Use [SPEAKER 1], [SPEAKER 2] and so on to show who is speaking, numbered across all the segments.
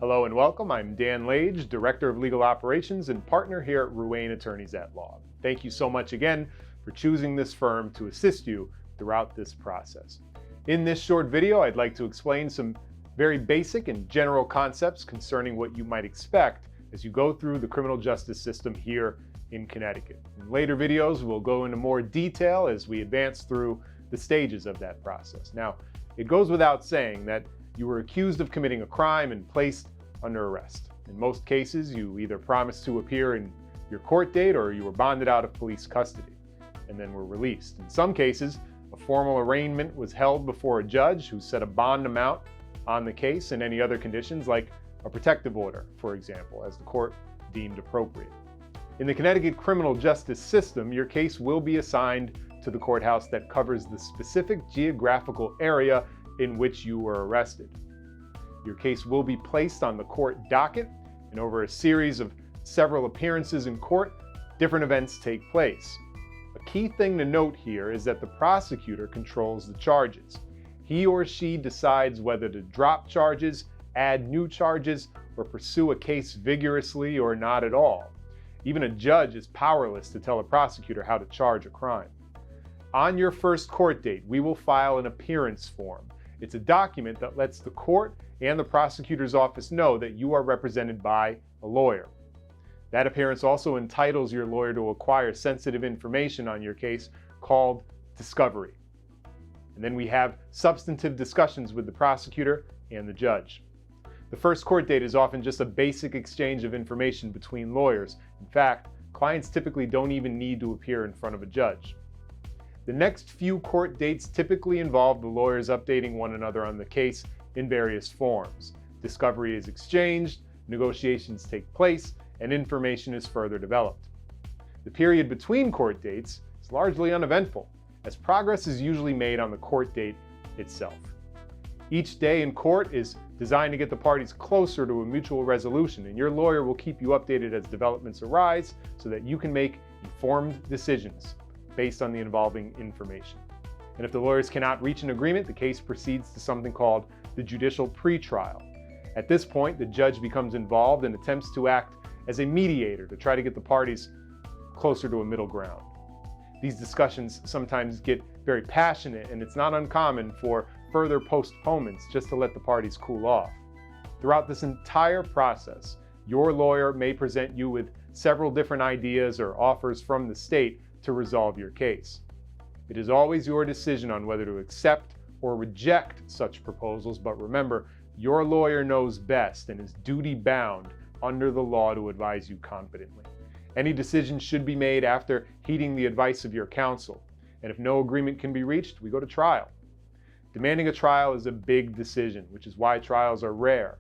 [SPEAKER 1] Hello and welcome. I'm Dan Lage, Director of Legal Operations and partner here at Ruane Attorneys at Law. Thank you so much again for choosing this firm to assist you throughout this process. In this short video, I'd like to explain some very basic and general concepts concerning what you might expect as you go through the criminal justice system here in Connecticut. In later videos, we'll go into more detail as we advance through the stages of that process. Now, it goes without saying that you were accused of committing a crime and placed under arrest. In most cases, you either promised to appear in your court date or you were bonded out of police custody and then were released. In some cases, a formal arraignment was held before a judge who set a bond amount on the case and any other conditions like a protective order, for example, as the court deemed appropriate. In the Connecticut criminal justice system, your case will be assigned to the courthouse that covers the specific geographical area in which you were arrested. Your case will be placed on the court docket, and over a series of several appearances in court, different events take place. A key thing to note here is that the prosecutor controls the charges. He or she decides whether to drop charges, add new charges, or pursue a case vigorously or not at all. Even a judge is powerless to tell a prosecutor how to charge a crime. On your first court date, we will file an appearance form. It's a document that lets the court and the prosecutor's office know that you are represented by a lawyer. That appearance also entitles your lawyer to acquire sensitive information on your case called discovery. And then we have substantive discussions with the prosecutor and the judge. The first court date is often just a basic exchange of information between lawyers. In fact, clients typically don't even need to appear in front of a judge. The next few court dates typically involve the lawyers updating one another on the case in various forms. Discovery is exchanged, negotiations take place, and information is further developed. The period between court dates is largely uneventful, as progress is usually made on the court date itself. Each day in court is designed to get the parties closer to a mutual resolution, and your lawyer will keep you updated as developments arise so that you can make informed decisions based on the involving information. And if the lawyers cannot reach an agreement, the case proceeds to something called the judicial pretrial. At this point, the judge becomes involved and attempts to act as a mediator to try to get the parties closer to a middle ground. These discussions sometimes get very passionate, and it's not uncommon for further postponements just to let the parties cool off. Throughout this entire process, your lawyer may present you with several different ideas or offers from the state to resolve your case. It is always your decision on whether to accept or reject such proposals, but remember, your lawyer knows best and is duty-bound under the law to advise you confidently. Any decision should be made after heeding the advice of your counsel, and if no agreement can be reached, we go to trial. Demanding a trial is a big decision, which is why trials are rare.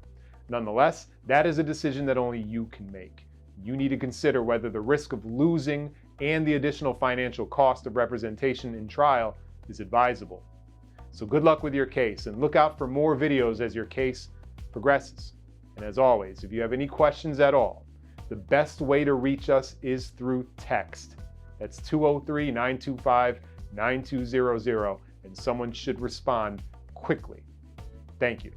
[SPEAKER 1] Nonetheless, that is a decision that only you can make. You need to consider whether the risk of losing and the additional financial cost of representation in trial is advisable. So good luck with your case, and look out for more videos as your case progresses. And as always, if you have any questions at all, the best way to reach us is through text. That's 203-925-9200, and someone should respond quickly. Thank you.